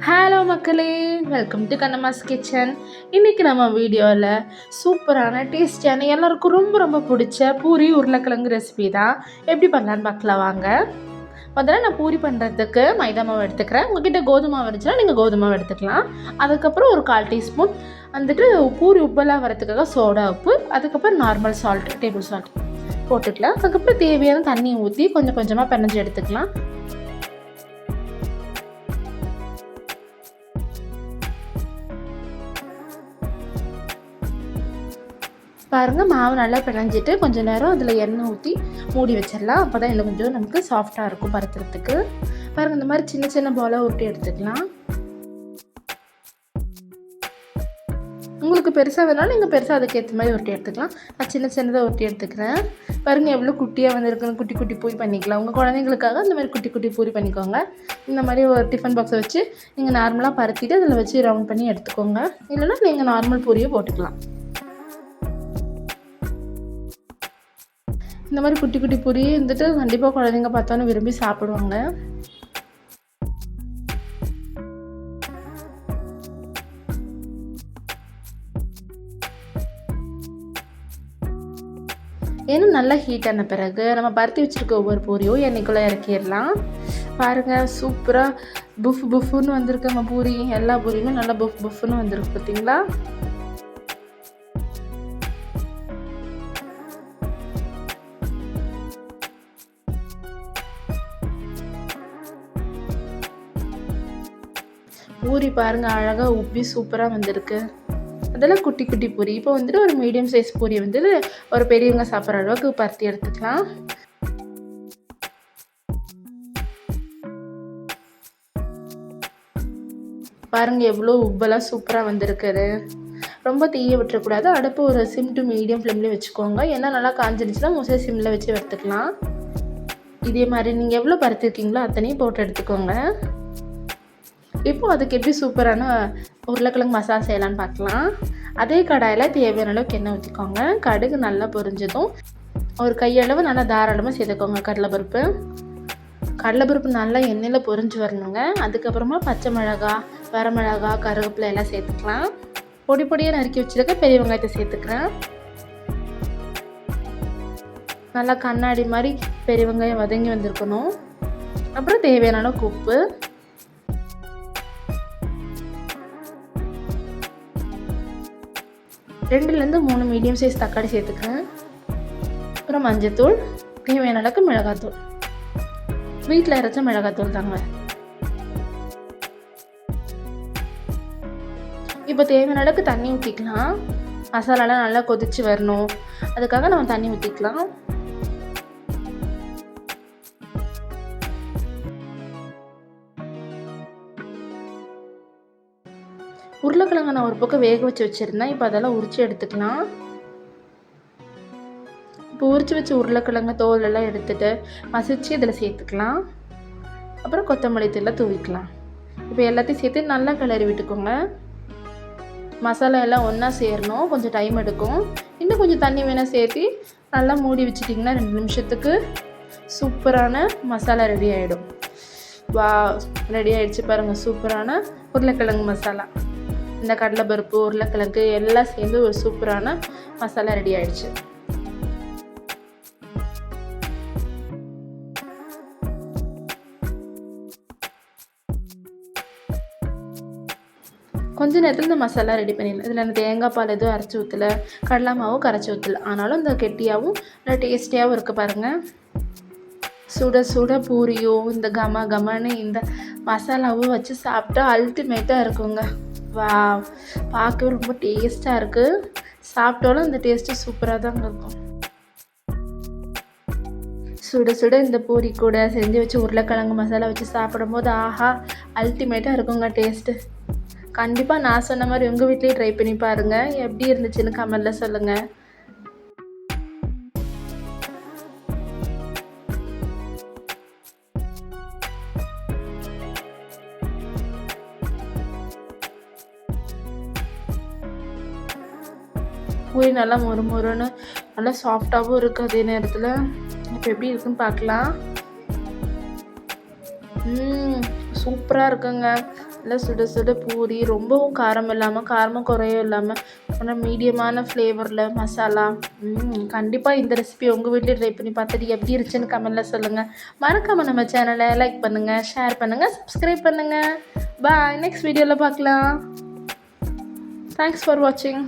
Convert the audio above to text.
Hello மக்களே, welcome to கண்ணம்மாஸ் kitchen. இன்றைக்கி நம்ம வீடியோவில் சூப்பரான டேஸ்டியான எல்லாருக்கும் ரொம்ப ரொம்ப பிடிச்ச பூரி உருளைக்கிழங்கு ரெசிபி தான் எப்படி பண்ணலான்னு பார்க்கலாம் வாங்க. முதல்ல நான் பூரி பண்ணுறதுக்கு மைதா மாவு எடுத்துக்கிறேன். உங்கள்கிட்ட கோதுமை மாவு இருந்துச்சுன்னா நீங்கள் கோதுமை மாவு எடுத்துக்கலாம். அதுக்கப்புறம் ஒரு 1/4 டீஸ்பூன் வந்துட்டு பூரி உப்பெல்லாம் வரதுக்காக சோடா உப்பு, அதுக்கப்புறம் நார்மல் சால்ட், டேபிள் சால்ட் போட்டுக்கலாம். அதுக்கப்புறம் தேவையான தண்ணி ஊற்றி கொஞ்சம் கொஞ்சமாக பிணைஞ்சு எடுத்துக்கலாம். பாருங்கள், மாவு நல்லா பிணைஞ்சிட்டு கொஞ்சம் நேரம் அதில் எண்ணெய் ஊற்றி மூடி வச்சிடலாம். அப்போ தான் இன்னும் கொஞ்சம் நமக்கு சாஃப்டாக இருக்கும் பருத்துறதுக்கு. பாருங்கள், இந்த மாதிரி சின்ன சின்ன பாலாக உருட்டி எடுத்துக்கலாம். உங்களுக்கு பெருசாக வேணாலும் நீங்கள் பெருசாக அதுக்கேற்ற மாதிரி உருட்டி எடுத்துக்கலாம். நான் சின்ன சின்னதாக உருட்டி எடுத்துக்கிறேன். பாருங்கள் எவ்வளோ குட்டியாக வந்துருக்குன்னு. குட்டி குட்டி பூரி பண்ணிக்கலாம். உங்கள் குழந்தைங்களுக்காக இந்த மாதிரி குட்டி குட்டி பூரி பண்ணிக்கோங்க. இந்த மாதிரி ஒரு டிஃபன் பாக்ஸை வச்சு நீங்கள் நார்மலாக பருத்திட்டு அதில் வச்சு ரவுண்ட் பண்ணி எடுத்துக்கோங்க. இல்லைன்னா நீங்கள் நார்மல் பூரியை போட்டுக்கலாம். இந்த மாதிரி குட்டி குட்டி பூரி வந்துட்டு கண்டிப்பாக குழந்தைங்க பார்த்தோன்னு விரும்பி சாப்பிடுவாங்க. ஏன்னா நல்லா ஹீட் ஆன பிறகு நம்ம பருத்தி வச்சுருக்க ஒவ்வொரு பூரியும் எண்ணெய்க்குள்ளே இறக்கிடலாம். பாருங்கள், சூப்பராக புஃப் புஃப்னு வந்திருக்கு. நம்ம பூரி எல்லா பூரியுமே நல்லா புஃப் புஃப்னு வந்திருக்கு பார்த்தீங்களா. பூரி பாருங்கள் அழகாக உப்பி சூப்பராக வந்திருக்கு. அதெல்லாம் குட்டி குட்டி பூரி. இப்போ வந்துட்டு ஒரு மீடியம் சைஸ் பூரி வந்துட்டு ஒரு பெரியவங்க சாப்பிட்ற அளவுக்கு பருத்தி எடுத்துக்கலாம். பாருங்கள் எவ்வளோ உப்பெல்லாம் சூப்பராக வந்திருக்குது. ரொம்ப தீய விட்டுறக்கூடாது. அடுப்பு ஒரு சிம் டு மீடியம் ஃப்ளேம்லேயே வச்சுக்கோங்க. ஏன்னா நல்லா காஞ்சிருச்சுன்னா மோஸ்ட்லி சிம்மில் வச்சு வறுத்துக்கலாம். இதே மாதிரி நீங்கள் எவ்வளோ பருத்திருக்கீங்களோ அத்தனையும் போட்டு எடுத்துக்கோங்க. இப்போது அதுக்கு எப்படி சூப்பரான உருளைக்கிழங்கு மசாலா செய்யலான்னு பார்க்கலாம். அதே கடாயில் தேவையான அளவுக்கு எண்ணெய் ஊற்றிக்கோங்க. கடுகு நல்லா பொரிஞ்சதும் ஒரு கையளவு நல்லா தாராளமாக சேர்த்துக்கோங்க கடலைப்பருப்பு. கடலைப்பருப்பு நல்லா எண்ணெயில் பொரிஞ்சு வரணுங்க. அதுக்கப்புறமா பச்சை மிளகா, வரமிளகா, கருவேப்பிலை எல்லாம் சேர்த்துக்கலாம். பொடி பொடியாக நறுக்கி வச்சுருக்க பெரிய வெங்காயத்தை சேர்த்துக்கிறேன். நல்லா கண்ணாடி மாதிரி பெரிய வெங்காயம் வதங்கி வந்திருக்கணும். அப்புறம் தேவையான அளவுக்கு உப்பு, 2லேருந்து 3 மீடியம் சைஸ் தக்காளி சேர்த்துக்கிறேன். அப்புறம் மஞ்சத்தூள், தேவையான அளவுக்கு மிளகாத்தூள், வீட்டில் அரைச்ச மிளகாத்தூள் தாங்க. இப்போ தேவையான அளவுக்கு தண்ணி ஊற்றிக்கலாம். மசாலாலாம் நல்லா கொதித்து வரணும், அதுக்காக நம்ம தண்ணி ஊற்றிக்கலாம். உருளைக்கிழங்கு நான் ஒரு பக்கம் வேக வச்சு வச்சுருந்தேன். இப்போ அதெல்லாம் உரித்து எடுத்துக்கலாம். இப்போ உரித்து வச்ச உருளைக்கிழங்கு தோலெல்லாம் எடுத்துகிட்டு மசிச்சு இதில் சேர்த்துக்கலாம். அப்புறம் கொத்தமல்லி தூளை தூவிக்கலாம். இப்போ எல்லாத்தையும் சேர்த்து நல்லா கிளறி விட்டுக்கோங்க. மசாலா எல்லாம் ஒன்றா சேரணும், கொஞ்சம் டைம் எடுக்கும். இன்னும் கொஞ்சம் தண்ணி வேணால் சேர்த்து நல்லா மூடி வச்சிட்டிங்கன்னா 2 நிமிஷத்துக்கு சூப்பரான மசாலா ரெடி ஆகிடும். வா, ரெடி ஆகிடுச்சு பாருங்கள் சூப்பரான உருளைக்கிழங்கு மசாலா. இந்த கடலைப்பருப்பு, உருளைக்கிழங்கு எல்லாம் சேர்ந்து ஒரு சூப்பரான மசாலா ரெடி ஆகிடுச்சு. கொஞ்ச நேரத்தில் இந்த மசாலா ரெடி பண்ணிடலாம். இதில் நான் தேங்காய் பால் எதுவும் அரைச்சி ஊற்றலை, கடலை மாவும் கரைச்சி ஊற்றலை. ஆனாலும் இந்த கெட்டியாகவும் நல்லா டேஸ்டியாகவும் இருக்குது பாருங்கள். சுட சுட பூரியும் இந்த கம கமன்னு இந்த மசாலாவும் வச்சு சாப்பிட்டா அல்டிமேட்டாக இருக்குங்க. வா, பார்க்கவே ரொம்ப டேஸ்ட்டாக இருக்குது. சாப்பிட்டாலும் இந்த டேஸ்ட்டு சூப்பராக தாங்க இருக்கும். சுட சுட இந்த பூரி கூட செஞ்சு வச்சு உருளைக்கிழங்கு மசாலா வச்சு சாப்பிடும்போது ஆஹா, அல்டிமேட்டாக இருக்குங்க டேஸ்ட்டு. கண்டிப்பாக நான் சொன்ன மாதிரி உங்கள் வீட்லேயே ட்ரை பண்ணி பாருங்கள். எப்படி இருந்துச்சுன்னு கமெண்ட்டில் சொல்லுங்கள். பூரி நல்லா மொறுமொறுன்னு நல்லா சாஃப்டாகவும் இருக்குது அதே நேரத்தில். இப்போ எப்படி இருக்குன்னு பார்க்கலாம். சூப்பராக இருக்குங்க. நல்லா சுட சுட பூரி, ரொம்பவும் காரம் இல்லாமல் காரமும் குறையும் இல்லாமல் ஆனால் மீடியமான ஃப்ளேவரில் மசாலா. கண்டிப்பாக இந்த ரெசிபி உங்கள் வீட்டில் ட்ரை பண்ணி பார்த்துட்டு எப்படி இருந்துச்சுன்னு கமெண்ட்டில் சொல்லுங்கள். மறக்காமல் நம்ம சேனலை லைக் பண்ணுங்கள், ஷேர் பண்ணுங்கள், சப்ஸ்கிரைப் பண்ணுங்கள். பாய், நெக்ஸ்ட் வீடியோவில் பார்க்கலாம். தேங்க்ஸ் ஃபார் வாட்சிங்.